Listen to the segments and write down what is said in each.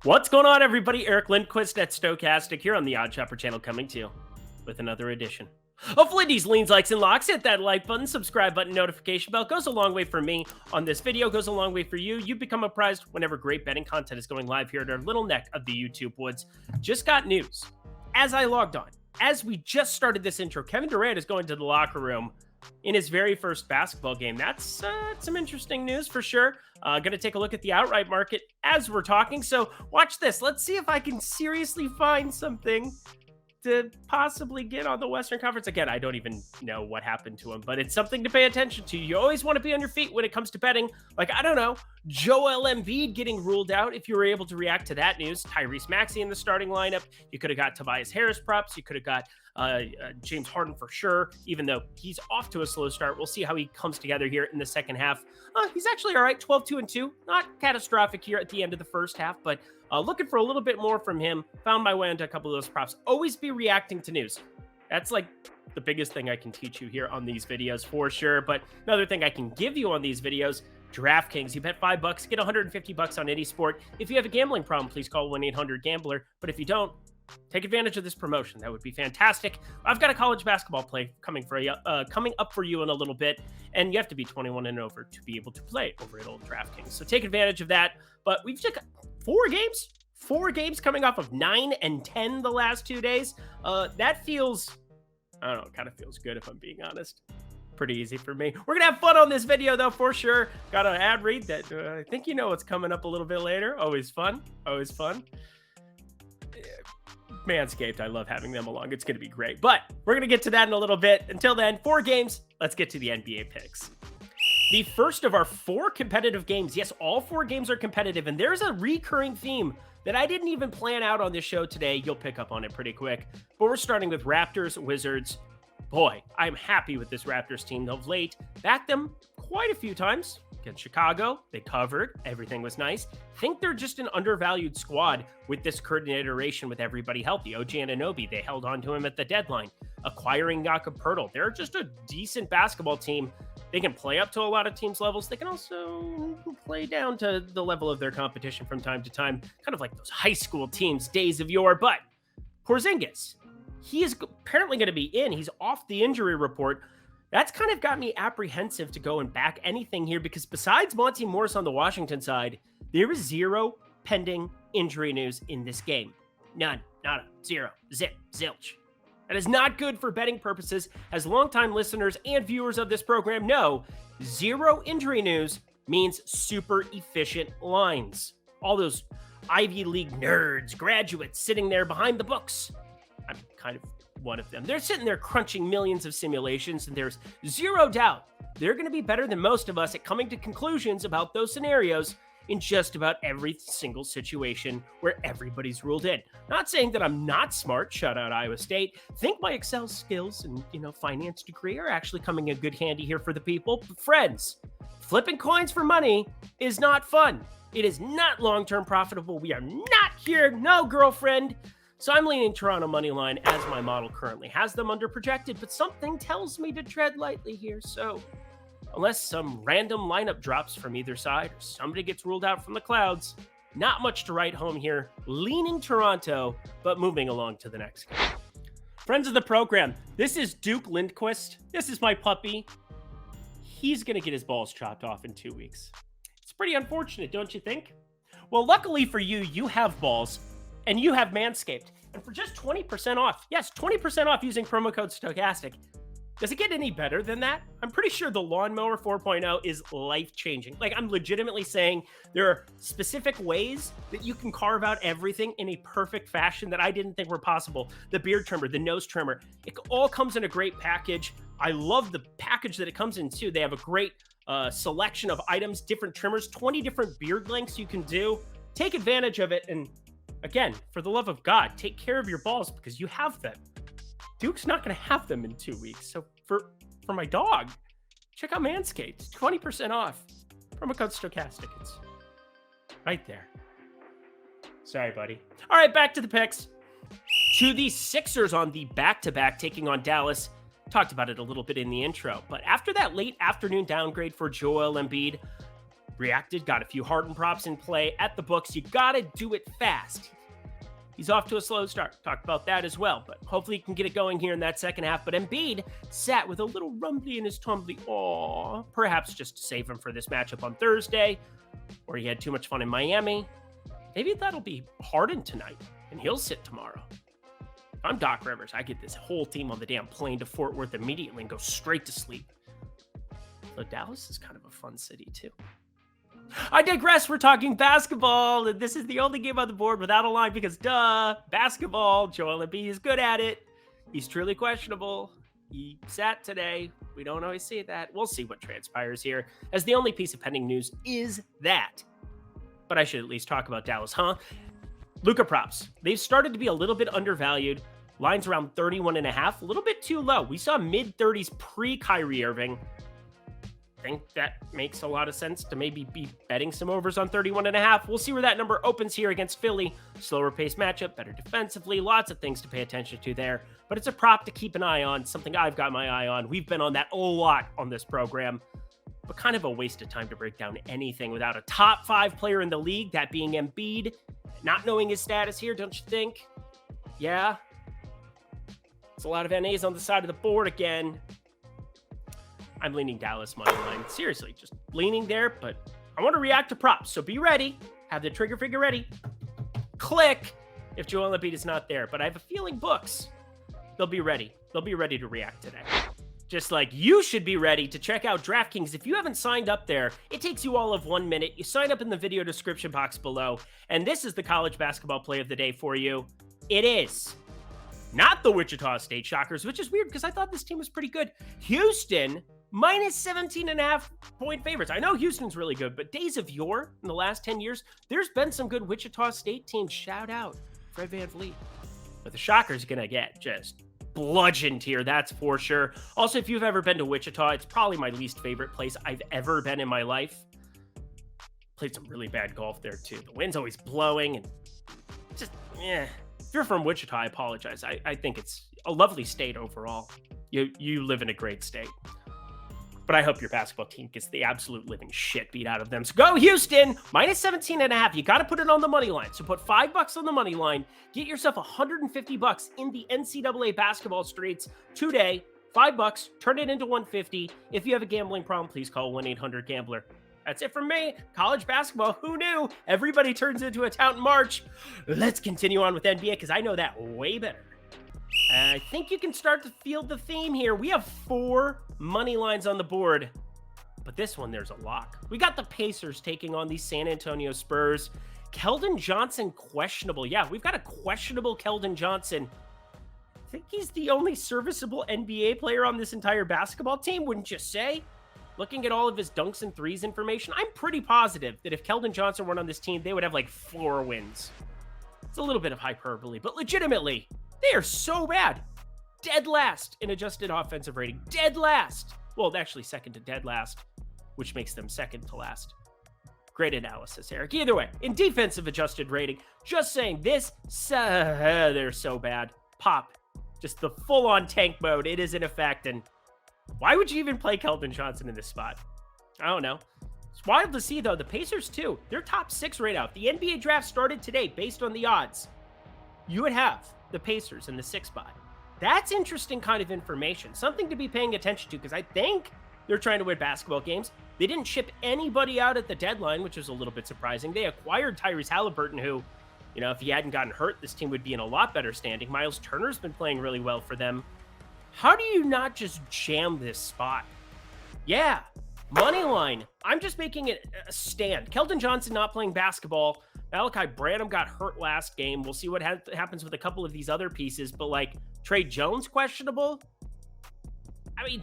What's going on, everybody? Eric Lindquist at Stochastic here on the Odd Shopper channel, coming to you with another edition of Lindy's Leans, Likes, and Locks. Hit that like button, subscribe button, notification bell. Goes a long way for me on this video, goes a long way for you. You become apprised whenever great betting content is going live here at our little neck of the YouTube woods. Just got news. As I logged on, as we just started this intro, Kevin Durant is going to the locker room in his very first basketball game. That's some interesting news for sure. Going to take a look at the outright market as we're talking. So watch this. Let's see if I can seriously find something to possibly get on the Western Conference. Again, I don't even know what happened to him, but it's something to pay attention to. You always want to be on your feet when it comes to betting. Like, I don't know, Joel Embiid getting ruled out. If you were able to react to that news, Tyrese Maxey in the starting lineup. You could have got Tobias Harris props. You could have got James Harden for sure, even though he's off to a slow start. We'll see how he comes together here in the second half. He's actually all right, 12-2-2. Not catastrophic here at the end of the first half, but looking for a little bit more from him. Found my way into a couple of those props. Always be reacting to news. That's like the biggest thing I can teach you here on these videos for sure. But another thing I can give you on these videos, DraftKings. You bet $5, get $150 on any sport. If you have a gambling problem, please call 1-800-GAMBLER. But if you don't, take advantage of this promotion. That would be fantastic. I've got a college basketball play coming up for you in a little bit, and you have to be 21 and over to be able to play over at old DraftKings. So take advantage of that. But we've just got four games coming off of 9 and 10 the last 2 days. That feels, I don't know, it kind of feels good if I'm being honest. Pretty easy for me. We're gonna have fun on this video though, for sure. Got an ad read that I think you know what's coming up a little bit later. Always fun. Manscaped, I love having them along. It's going to be great. But we're going to get to that in a little bit. Until then, 4 games. Let's get to the NBA picks. The first of our 4 competitive games. Yes, all 4 games are competitive. And there's a recurring theme that I didn't even plan out on this show today. You'll pick up on it pretty quick. But we're starting with Raptors, Wizards. Boy, I'm happy with this Raptors team of late. Backed them quite a few times. Against Chicago, they covered. Everything was nice. Think they're just an undervalued squad with this current iteration with everybody healthy. OG Anunoby, they held on to him at the deadline. Acquiring Jakob Poeltl. They're just a decent basketball team. They can play up to a lot of teams' levels. They can also play down to the level of their competition from time to time. Kind of like those high school teams, days of yore. But Porzingis, he is apparently going to be in. He's off the injury report. That's kind of got me apprehensive to go and back anything here because besides Monty Morris on the Washington side, there is 0 pending injury news in this game. None, nada, 0, zip, zilch. That is not good for betting purposes. As longtime listeners and viewers of this program know, 0 injury news means super efficient lines. All those Ivy League nerds, graduates sitting there behind the books. I'm kind of one of them. They're sitting there crunching millions of simulations, and there's 0 doubt they're going to be better than most of us at coming to conclusions about those scenarios in just about every single situation where everybody's ruled in. Not saying that I'm not smart, shout out Iowa State. Think my Excel skills and, finance degree are actually coming in good handy here for the people. But friends, flipping coins for money is not fun. It is not long-term profitable. We are not here, no girlfriend. So I'm leaning Toronto money line as my model currently has them under projected, but something tells me to tread lightly here. So unless some random lineup drops from either side or somebody gets ruled out from the clouds, not much to write home here. Leaning Toronto, but moving along to the next game. Friends of the program, this is Duke Lindquist. This is my puppy. He's going to get his balls chopped off in 2 weeks. It's pretty unfortunate, don't you think? Well, luckily for you, you have balls. And you have Manscaped. And for just 20% off, yes, 20% off using promo code Stochastic. Does it get any better than that? I'm pretty sure the Lawnmower 4.0 is life-changing. Like, I'm legitimately saying there are specific ways that you can carve out everything in a perfect fashion that I didn't think were possible. The beard trimmer, the nose trimmer, it all comes in a great package. I love the package that it comes in, too. They have a great selection of items, different trimmers, 20 different beard lengths you can do. Take advantage of it, and again, for the love of God, take care of your balls because you have them. Duke's not going to have them in 2 weeks. So for my dog, check out Manscaped. 20% off. Promo code Stochastic. It's right there. Sorry, buddy. All right, back to the picks. To the Sixers on the back-to-back taking on Dallas. Talked about it a little bit in the intro. But after that late afternoon downgrade for Joel Embiid, reacted, got a few Harden props in play at the books. You got to do it fast. He's off to a slow start. Talked about that as well, but hopefully he can get it going here in that second half. But Embiid sat with a little rumbly in his tumbly. Aw, perhaps just to save him for this matchup on Thursday, or he had too much fun in Miami. Maybe that'll be Harden tonight, and he'll sit tomorrow. If I'm Doc Rivers, I get this whole team on the damn plane to Fort Worth immediately and go straight to sleep. So Dallas is kind of a fun city, too. I digress. We're talking basketball, and this is the only game on the board without a line because, duh, basketball. Joel Embiid is good at it. He's truly questionable. He sat today. We don't always see that. We'll see what transpires here, as the only piece of pending news is that. But I should at least talk about Dallas, huh? Luka props. They've started to be a little bit undervalued. Lines around 31.5, a little bit too low. We saw mid-30s pre-Kyrie Irving. I think that makes a lot of sense to maybe be betting some overs on 31.5. We'll see where that number opens here against Philly. Slower pace matchup, better defensively, lots of things to pay attention to there. But it's a prop to keep an eye on, something I've got my eye on. We've been on that a lot on this program, but kind of a waste of time to break down anything without a top 5 player in the league, that being Embiid. Not knowing his status here, don't you think? Yeah. It's a lot of NAs on the side of the board again. I'm leaning Dallas money line. Seriously, just leaning there, but I want to react to props. So be ready. Have the trigger finger ready. Click if Joel Embiid is not there. But I have a feeling books, they'll be ready. They'll be ready to react today. Just like you should be ready to check out DraftKings. If you haven't signed up there, it takes you all of 1 minute. You sign up in the video description box below. And this is the college basketball play of the day for you. It is not the Wichita State Shockers, which is weird because I thought this team was pretty good. Houston, minus 17.5 point favorites. I know Houston's really good, but days of yore in the last 10 years, there's been some good Wichita State teams. Shout out Fred VanVleet. But the Shockers are going to get just bludgeoned here, that's for sure. Also, if you've ever been to Wichita, it's probably my least favorite place I've ever been in my life. Played some really bad golf there, too. The wind's always blowing, and just, If you're from Wichita, I apologize. I think it's a lovely state overall. You live in a great state. But I hope your basketball team gets the absolute living shit beat out of them. So go Houston, minus 17.5. You got to put it on the money line. So put $5 on the money line. Get yourself $150 in the NCAA basketball streets today. $5, turn it into $150. If you have a gambling problem, please call 1-800-GAMBLER. That's it from me. College basketball, who knew? Everybody turns into a tout in March. Let's continue on with NBA because I know that way better. I think you can start to feel the theme here. We have 4 money lines on the board, but this one, there's a lock. We got the Pacers taking on the San Antonio Spurs. Keldon Johnson, questionable. Yeah, we've got a questionable Keldon Johnson. I think he's the only serviceable NBA player on this entire basketball team, wouldn't you say? Looking at all of his dunks and threes information, I'm pretty positive that if Keldon Johnson weren't on this team, they would have like 4 wins. It's a little bit of hyperbole, but legitimately, they are so bad. Dead last in adjusted offensive rating. Dead last. Well, actually second to dead last, which makes them second to last. Great analysis, Eric. Either way, in defensive adjusted rating, just saying this, they're so bad. Pop. Just the full-on tank mode. It is in effect. And why would you even play Keldon Johnson in this spot? I don't know. It's wild to see, though. The Pacers, too. They're top 6 right now. The NBA draft started today based on the odds. You would have the Pacers in the 6th spot. That's interesting kind of information. Something to be paying attention to because I think they're trying to win basketball games. They didn't ship anybody out at the deadline, which was a little bit surprising. They acquired Tyrese Halliburton, who, if he hadn't gotten hurt, this team would be in a lot better standing. Miles Turner's been playing really well for them. How do you not just jam this spot? Yeah, money line. I'm just making it a stand. Keldon Johnson not playing basketball. Malachi Branham got hurt last game. We'll see what happens with a couple of these other pieces. But like Trey Jones, questionable. I mean,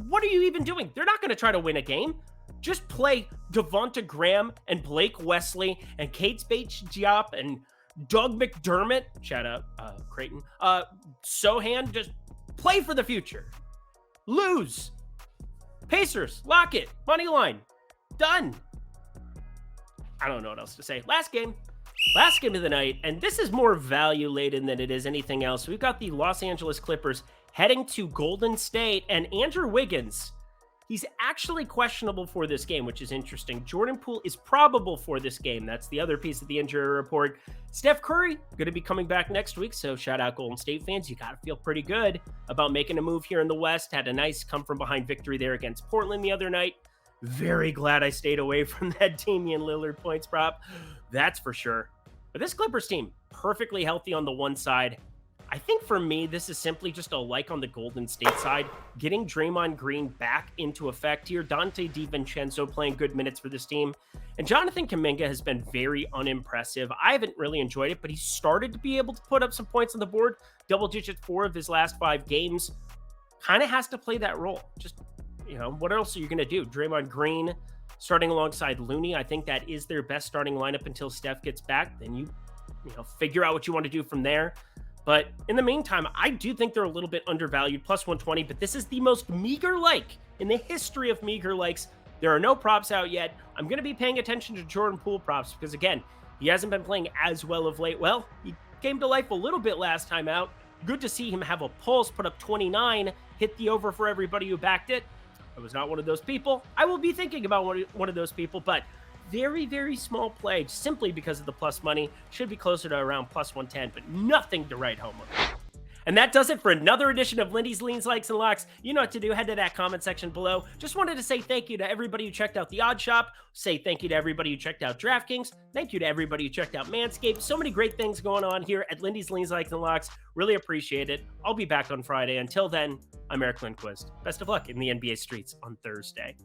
what are you even doing? They're not going to try to win a game. Just play Devonta Graham and Blake Wesley and Kate Bates-Diop and Doug McDermott. Shout out Creighton. Sohan, just play for the future. Lose. Pacers, lock it. Money line. Done. I don't know what else to say. Last game of the night, and this is more value-laden than it is anything else. We've got the Los Angeles Clippers heading to Golden State, and Andrew Wiggins He's actually questionable for this game, which is interesting. Jordan Poole is probable for this game. That's the other piece of the injury report. Steph Curry going to be coming back next week, so shout out Golden State fans. You got to feel pretty good about making a move here in the West. Had a nice come-from-behind victory there against Portland the other night. Very glad I stayed away from that Damian Lillard points prop. That's for sure. But this Clippers team, perfectly healthy on the one side. I think for me, this is simply just a like on the Golden State side. Getting Draymond Green back into effect here. Dante DiVincenzo playing good minutes for this team. And Jonathan Kuminga has been very unimpressive. I haven't really enjoyed it, but he started to be able to put up some points on the board. Double digit 4 of his last 5 games. Kind of has to play that role. Just, what else are you going to do? Draymond Green starting alongside Looney. I think that is their best starting lineup until Steph gets back. Then you figure out what you want to do from there. But in the meantime, I do think they're a little bit undervalued, plus 120, but this is the most meager like in the history of meager likes. There are no props out yet. I'm going to be paying attention to Jordan Poole props because, again, he hasn't been playing as well of late. Well, he came to life a little bit last time out. Good to see him have a pulse, put up 29, hit the over for everybody who backed it. I was not one of those people. I will be thinking about one of those people, but very, very small play simply because of the plus money. Should be closer to around plus 110, but nothing to write home about. And that does it for another edition of Lindy's Leans, Likes, and Locks. You know what to do. Head to that comment section below. Just wanted to say thank you to everybody who checked out the Odd Shop. Say thank you to everybody who checked out DraftKings. Thank you to everybody who checked out Manscaped. So many great things going on here at Lindy's Leans, Likes, and Locks. Really appreciate it. I'll be back on Friday. Until then, I'm Eric Lindquist. Best of luck in the NBA streets on Thursday.